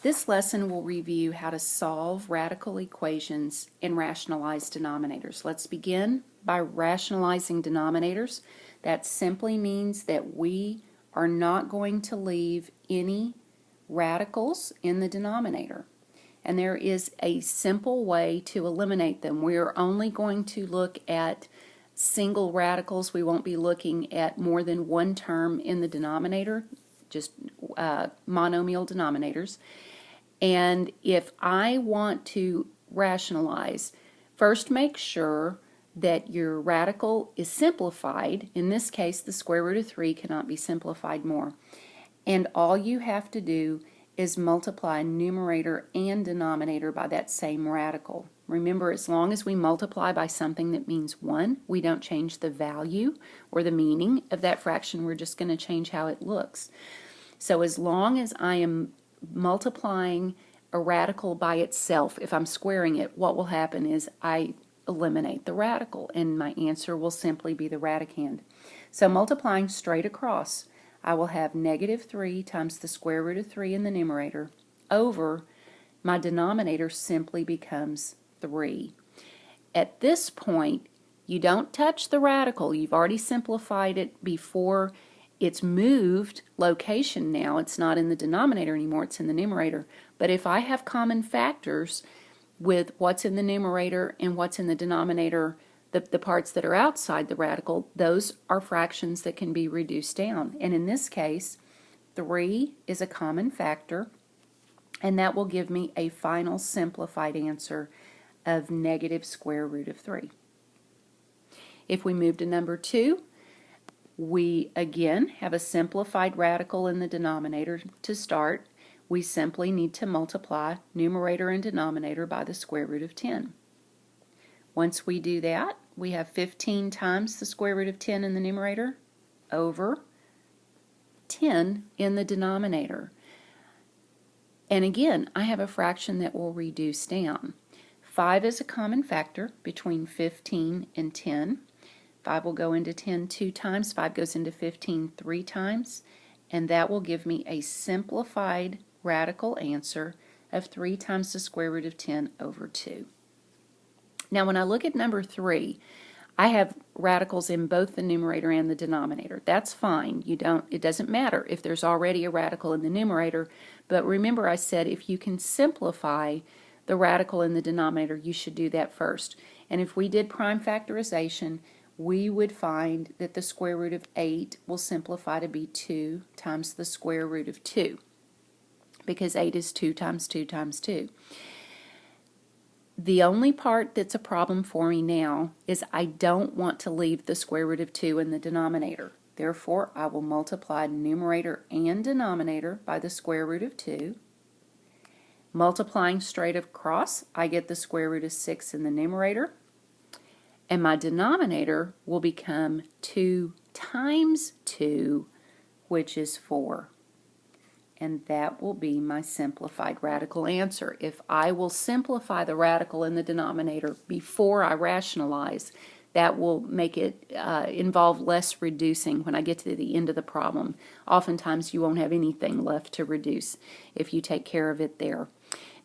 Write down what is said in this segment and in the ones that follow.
This lesson will review how to solve radical equations and rationalize denominators. Let's begin by rationalizing denominators. That simply means that we are not going to leave any radicals in the denominator. And there is a simple way to eliminate them. We are only going to look at single radicals. We won't be looking at more than one term in the denominator, just monomial denominators. And if I want to rationalize, first make sure that your radical is simplified. In this case, the square root of 3 cannot be simplified more. And all you have to do is multiply numerator and denominator by that same radical. Remember, as long as we multiply by something that means 1, we don't change the value or the meaning of that fraction. We're just going to change how it looks. So as long as I am multiplying a radical by itself, if I'm squaring it, what will happen is I eliminate the radical and my answer will simply be the radicand. So multiplying straight across, I will have negative 3 times the square root of 3 in the numerator over my denominator simply becomes 3. At this point, you don't touch the radical. You've already simplified it before it's moved location now. It's not in the denominator anymore, it's in the numerator. But if I have common factors with what's in the numerator and what's in the denominator, the parts that are outside the radical, those are fractions that can be reduced down. And in this case, 3 is a common factor, and that will give me a final simplified answer of negative square root of 3. If we move to number 2, we again have a simplified radical in the denominator to start. We simply need to multiply numerator and denominator by the square root of 10. Once we do that, we have 15 times the square root of 10 in the numerator over 10 in the denominator. And again, I have a fraction that will reduce down. 5 is a common factor between 15 and 10. 5 will go into 10 2 times, 5 goes into 15 3 times, and that will give me a simplified radical answer of 3 times the square root of 10 over 2. Now when I look at number 3, I have radicals in both the numerator and the denominator. That's fine. It doesn't matter if there's already a radical in the numerator, but remember I said if you can simplify the radical in the denominator, you should do that first. And if we did prime factorization, we would find that the square root of 8 will simplify to be 2 times the square root of 2, because 8 is 2 times 2 times 2. The only part that's a problem for me now is I don't want to leave the square root of 2 in the denominator. Therefore, I will multiply numerator and denominator by the square root of 2. Multiplying straight across, I get the square root of 6 in the numerator. And my denominator will become 2 times 2, which is 4. And that will be my simplified radical answer. If I will simplify the radical in the denominator before I rationalize, that will make it involve less reducing when I get to the end of the problem. Oftentimes you won't have anything left to reduce if you take care of it there.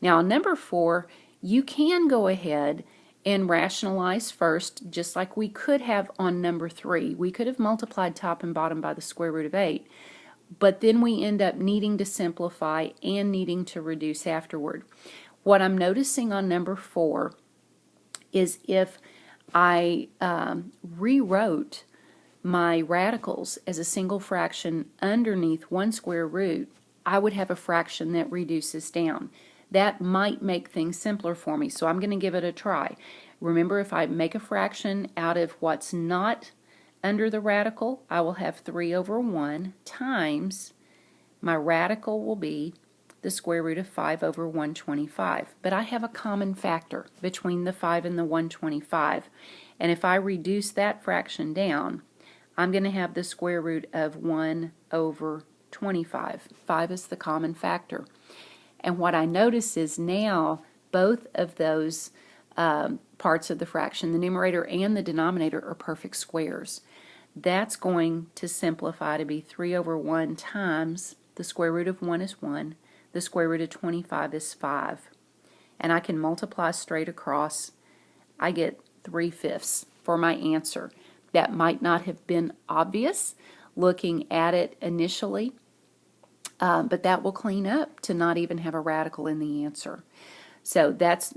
Now on number 4, you can go ahead and rationalize first, just like we could have on number 3. We could have multiplied top and bottom by the square root of 8, but then we end up needing to simplify and needing to reduce afterward. What I'm noticing on number 4 is if I rewrote my radicals as a single fraction underneath one square root, I would have a fraction that reduces down. That might make things simpler for me, so I'm going to give it a try. Remember, if I make a fraction out of what's not under the radical, I will have 3 over 1 times my radical will be the square root of 5 over 125. But I have a common factor between the 5 and the 125. And if I reduce that fraction down, I'm going to have the square root of 1 over 25. 5 is the common factor. And what I notice is now both of those parts of the fraction, the numerator and the denominator, are perfect squares. That's going to simplify to be 3 over 1 times the square root of 1 is 1 the square root of 25 is 5. And I can multiply straight across. I get 3/5 for my answer. That might not have been obvious looking at it initially, but that will clean up to not even have a radical in the answer. So that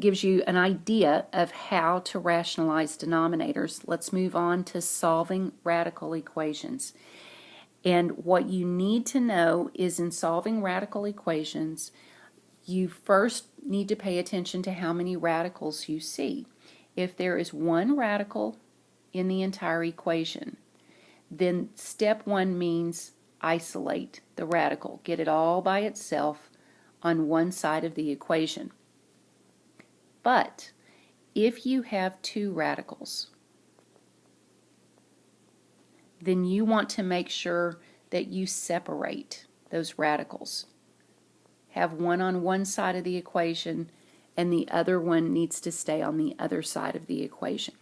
gives you an idea of how to rationalize denominators. Let's move on to solving radical equations. And what you need to know is in solving radical equations, you first need to pay attention to how many radicals you see. If there is one radical in the entire equation, then step one means isolate the radical. Get it all by itself on one side of the equation. But if you have two radicals, then you want to make sure that you separate those radicals. Have one on one side of the equation and the other one needs to stay on the other side of the equation.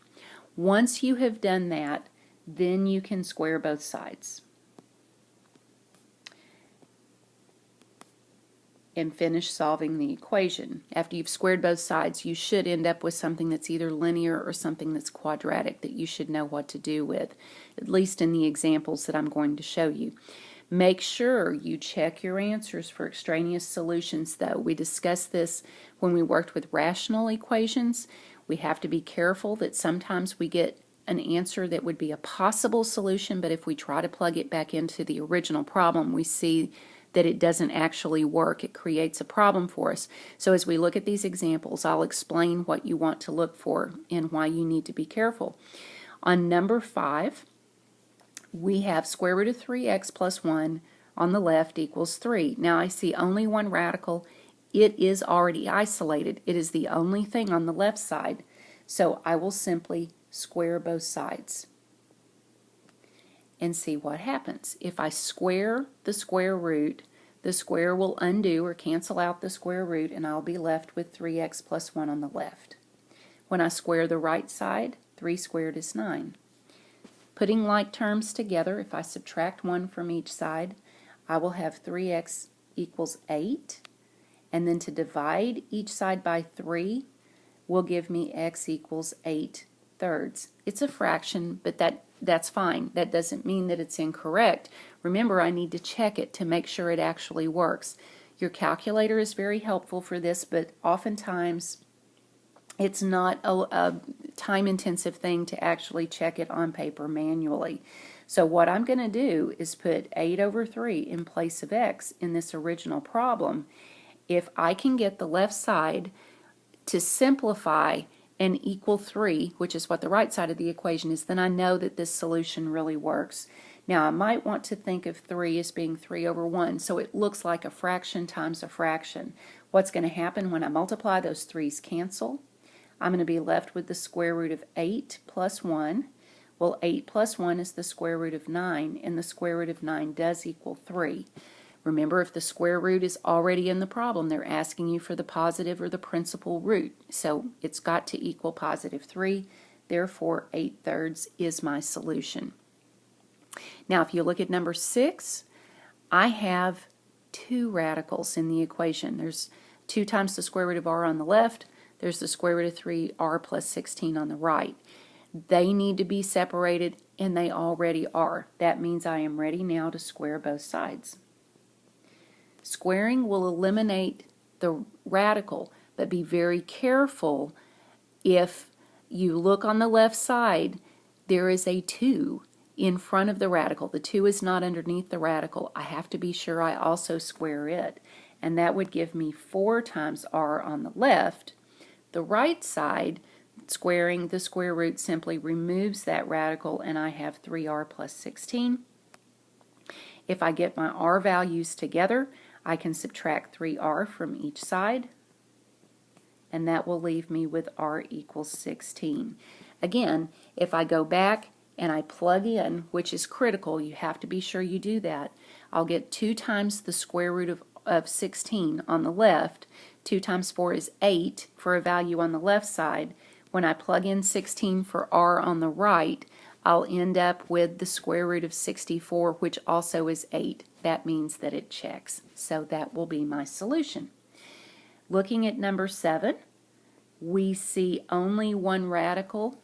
Once you have done that, then you can square both sides and finish solving the equation. After you've squared both sides, you should end up with something that's either linear or something that's quadratic that you should know what to do with, at least in the examples that I'm going to show you. Make sure you check your answers for extraneous solutions, though. We discussed this when we worked with rational equations. We have to be careful that sometimes we get an answer that would be a possible solution, but if we try to plug it back into the original problem, we see that it doesn't actually work. It creates a problem for us. So as we look at these examples, I'll explain what you want to look for and why you need to be careful. On number 5, we have square root of 3x plus 1 on the left equals 3. Now I see only one radical. It is already isolated. It is the only thing on the left side. So I will simply square both sides and see what happens. If I square the square root, the square will undo or cancel out the square root and I'll be left with 3x plus 1 on the left. When I square the right side, 3 squared is 9. Putting like terms together, if I subtract 1 from each side, I will have 3x equals 8. And then to divide each side by 3 will give me x equals 8/3. It's a fraction, but that's fine. That doesn't mean that it's incorrect. Remember, I need to check it to make sure it actually works. Your calculator is very helpful for this, but oftentimes it's not a time-intensive thing to actually check it on paper manually. So what I'm going to do is put 8/3 in place of x in this original problem. If I can get the left side to simplify and equal 3, which is what the right side of the equation is, then I know that this solution really works. Now I might want to think of 3 as being 3/1, so it looks like a fraction times a fraction. What's going to happen when I multiply, those 3's cancel. I'm going to be left with the square root of 8 plus 1. Well, 8 plus 1 is the square root of 9, and the square root of 9 does equal 3. Remember, if the square root is already in the problem, they're asking you for the positive or the principal root. So it's got to equal +3. Therefore, 8/3 is my solution. Now, if you look at number 6, I have 2 radicals in the equation. There's 2 times the square root of r on the left. There's the square root of 3r plus 16 on the right. They need to be separated, and they already are. That means I am ready now to square both sides. Squaring will eliminate the radical, but be very careful. If you look on the left side, there is a 2 in front of the radical. The 2 is not underneath the radical. I have to be sure I also square it, and that would give me 4 times r on the left. The right side, squaring the square root simply removes that radical, and I have 3r plus 16. If I get my r values together, I can subtract 3r from each side, and that will leave me with r equals 16. Again, if I go back and I plug in, which is critical, you have to be sure you do that, I'll get 2 times the square root of 16 on the left. 2 times 4 is 8 for a value on the left side. When I plug in 16 for r on the right, I'll end up with the square root of 64, which also is 8. That means that it checks. So that will be my solution. Looking at number 7, we see only one radical,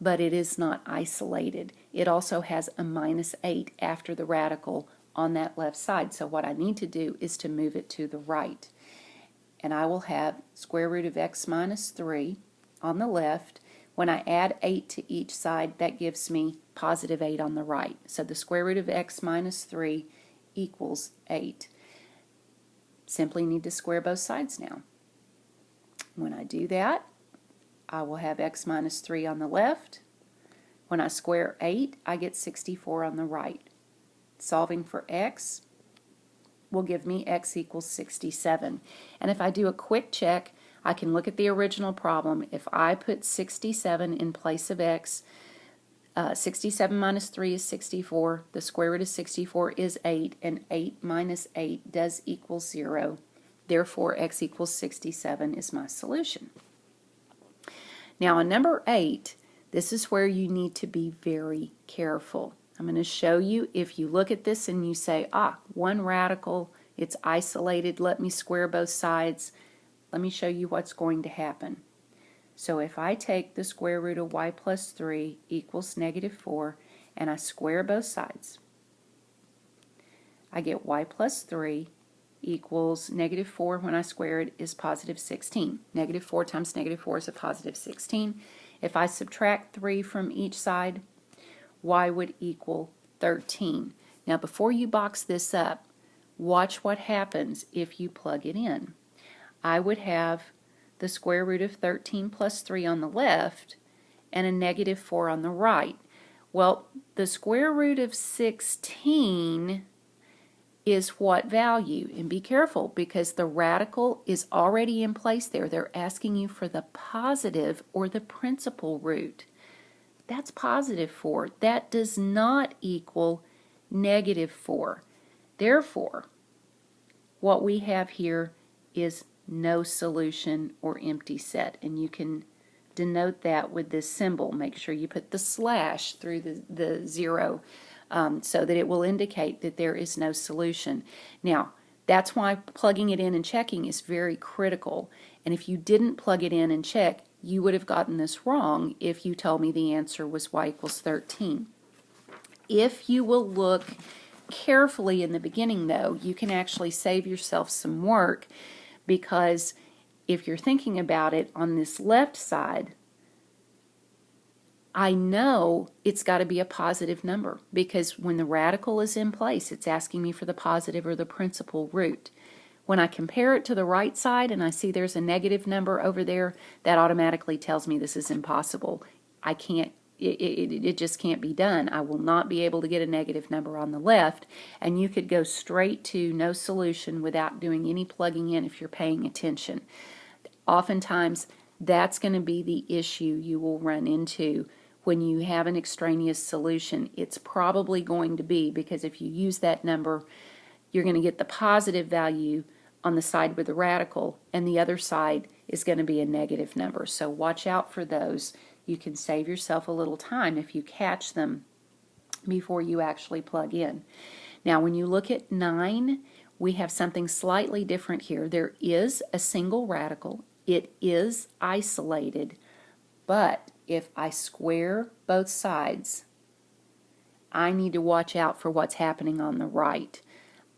but it is not isolated. It also has a -8 after the radical on that left side. So what I need to do is to move it to the right. And I will have square root of x minus 3 on the left. When I add 8 to each side, that gives me positive 8 on the right. So the square root of x minus 3 equals 8. Simply need to square both sides now. When I do that, I will have x minus 3 on the left. When I square 8, I get 64 on the right. Solving for x will give me x equals 67. And if I do a quick check, I can look at the original problem. If I put 67 in place of x, 67 minus 3 is 64. The square root of 64 is 8, and 8 minus 8 does equal 0. Therefore, x equals 67 is my solution. Now, on number 8, this is where you need to be very careful. I'm going to show you, if you look at this and you say, one radical, it's isolated, let me square both sides. Let me show you what's going to happen. So if I take the square root of y plus 3 equals -4, and I square both sides, I get y plus 3 equals -4 when I square it is positive 16. -4 times -4 is a positive 16. If I subtract 3 from each side, y would equal 13. Now before you box this up, watch what happens if you plug it in. I would have the square root of 13 plus 3 on the left and a -4 on the right. Well, the square root of 16 is what value? And be careful, because the radical is already in place there. They're asking you for the positive or the principal root. That's positive 4. That does not equal -4. Therefore, what we have here is no solution or empty set. And you can denote that with this symbol. Make sure you put the slash through the 0 so that it will indicate that there is no solution. Now, that's why plugging it in and checking is very critical. And if you didn't plug it in and check, you would have gotten this wrong if you told me the answer was y equals 13. If you will look carefully in the beginning, though, you can actually save yourself some work, because if you're thinking about it on this left side, I know it's got to be a positive number, because when the radical is in place, it's asking me for the positive or the principal root. When I compare it to the right side and I see there's a negative number over there, that automatically tells me this is impossible. I can't, it just can't be done. I will not be able to get a negative number on the left, and you could go straight to no solution without doing any plugging in if you're paying attention. Oftentimes, that's going to be the issue you will run into when you have an extraneous solution. It's probably going to be, because if you use that number, you're going to get the positive value on the side with the radical, and the other side is going to be a negative number. So watch out for those. You can save yourself a little time if you catch them before you actually plug in. Now, when you look at 9, we have something slightly different here. There is a single radical. It is isolated, but if I square both sides, I need to watch out for what's happening on the right.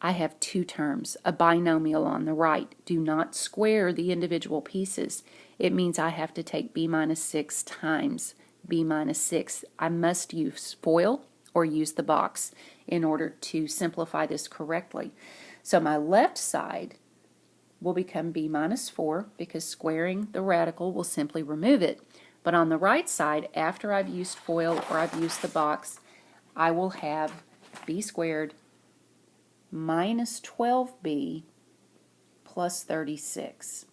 I have two terms, a binomial on the right. Do not square the individual pieces. It means I have to take b minus 6 times b minus 6. I must use FOIL or use the box in order to simplify this correctly. So my left side will become b minus 4, because squaring the radical will simply remove it. But on the right side, after I've used FOIL or I've used the box, I will have b squared minus 12b plus 36.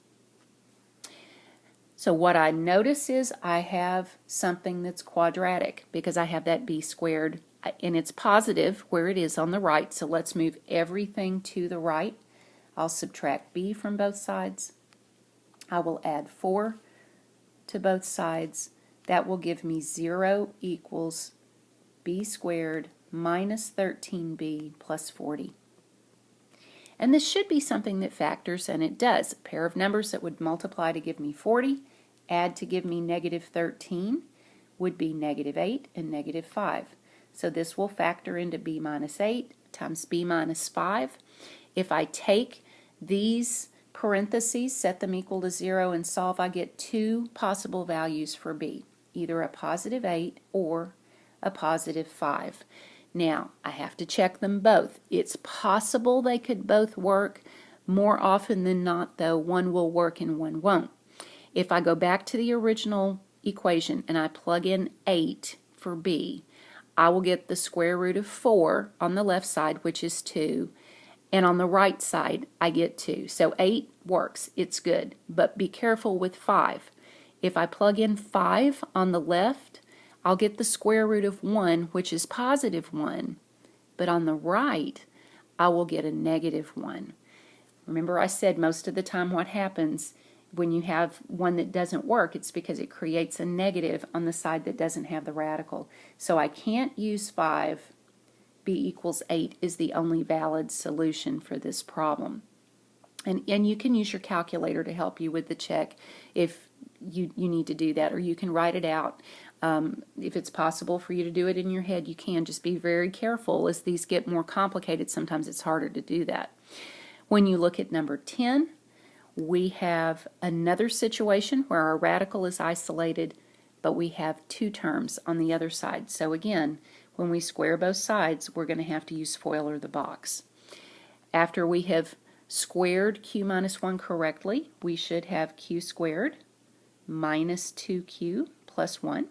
So what I notice is I have something that's quadratic, because I have that b squared, and it's positive where it is on the right. So let's move everything to the right. I'll subtract b from both sides. I will add 4 to both sides. That will give me 0 equals b squared minus 13b plus 40. And this should be something that factors, and it does. A pair of numbers that would multiply to give me 40, add to give me negative 13, would be negative 8 and negative 5. So this will factor into b minus 8 times b minus 5. If I take these parentheses, set them equal to 0, and solve, I get two possible values for b, either a positive 8 or a positive 5. Now, I have to check them both. It's possible they could both work. More often than not, though, one will work and one won't. If I go back to the original equation and I plug in 8 for b, I will get the square root of 4 on the left side, which is 2, and on the right side, I get 2. So 8 works. It's good. But be careful with 5. If I plug in 5 on the left, I'll get the square root of 1, which is positive 1. But on the right, I will get a negative 1. Remember I said most of the time what happens when you have one that doesn't work, it's because it creates a negative on the side that doesn't have the radical. So I can't use 5. b equals 8 is the only valid solution for this problem. And you can use your calculator to help you with the check if you need to do that, or you can write it out. If it's possible for you to do it in your head, you can. Just be very careful. As these get more complicated, sometimes it's harder to do that. When you look at number 10, we have another situation where our radical is isolated, but we have two terms on the other side. So again, when we square both sides, we're going to have to use FOIL or the box. After we have squared q minus 1 correctly, we should have q squared minus 2q plus 1.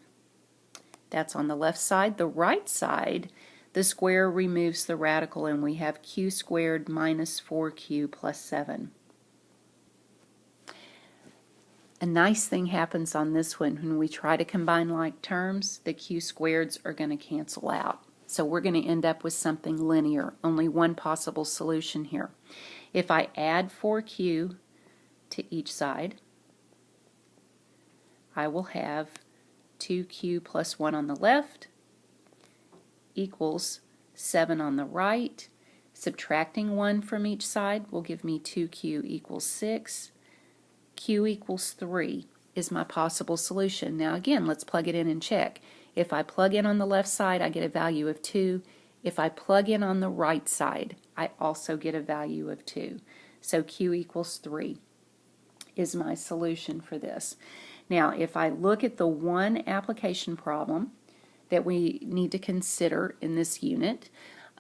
That's on the left side. The right side, the square removes the radical, and we have q squared minus 4q plus 7. A nice thing happens on this one. When we try to combine like terms, the q squareds are going to cancel out. So we're going to end up with something linear. Only one possible solution here. If I add 4q to each side, I will have 2q plus 1 on the left equals 7 on the right. Subtracting 1 from each side will give me 2q equals 6. q equals 3 is my possible solution. Now again, let's plug it in and check. If I plug in on the left side, I get a value of 2. If I plug in on the right side, I also get a value of 2. So q equals 3 is my solution for this. Now, if I look at the one application problem that we need to consider in this unit,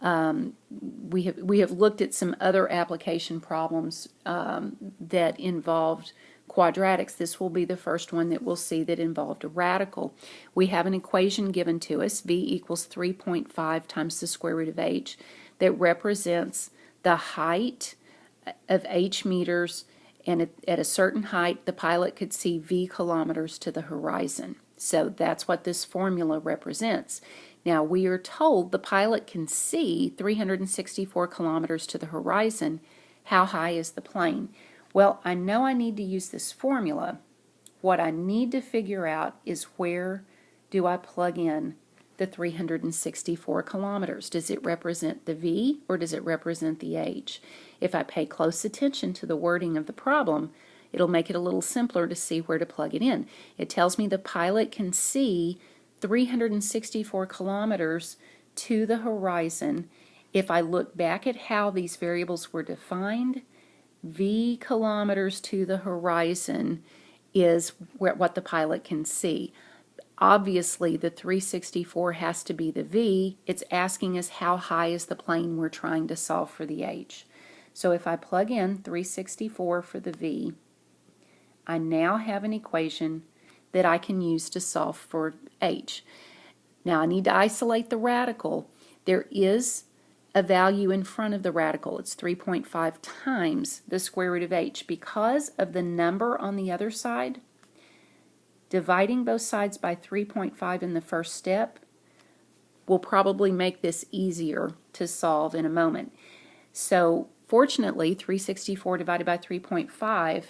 we have looked at some other application problems that involved quadratics. This will be the first one that we'll see that involved a radical. We have an equation given to us, v equals 3.5 times the square root of h, that represents the height of h meters, and at a certain height the pilot could see v kilometers to the horizon. So that's what this formula represents. Now we are told the pilot can see 364 kilometers to the horizon. How high is the plane? Well, I know I need to use this formula. What I need to figure out is where do I plug in the 364 kilometers? Does it represent the v or does it represent the h? If I pay close attention to the wording of the problem, it'll make it a little simpler to see where to plug it in. It tells me the pilot can see 364 kilometers to the horizon. If I look back at how these variables were defined, v kilometers to the horizon is what the pilot can see. Obviously, the 364 has to be the v. It's asking us how high is the plane we're trying to solve for the h. So if I plug in 364 for the v, I now have an equation that I can use to solve for h. Now I need to isolate the radical. There is a value in front of the radical. It's 3.5 times the square root of h. Because of the number on the other side, dividing both sides by 3.5 in the first step will probably make this easier to solve in a moment. So fortunately, 364 divided by 3.5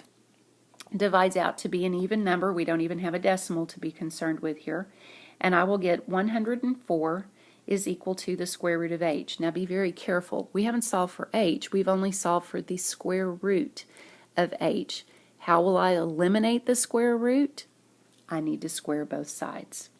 divides out to be an even number. We don't even have a decimal to be concerned with here. And I will get 104 is equal to the square root of h. Now be very careful. We haven't solved for h. We've only solved for the square root of h. How will I eliminate the square root? I need to square both sides.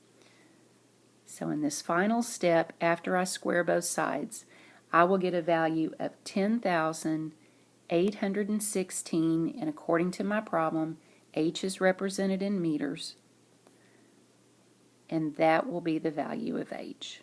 So in this final step, after I square both sides, I will get a value of 10,816, and according to my problem, h is represented in meters, and that will be the value of h.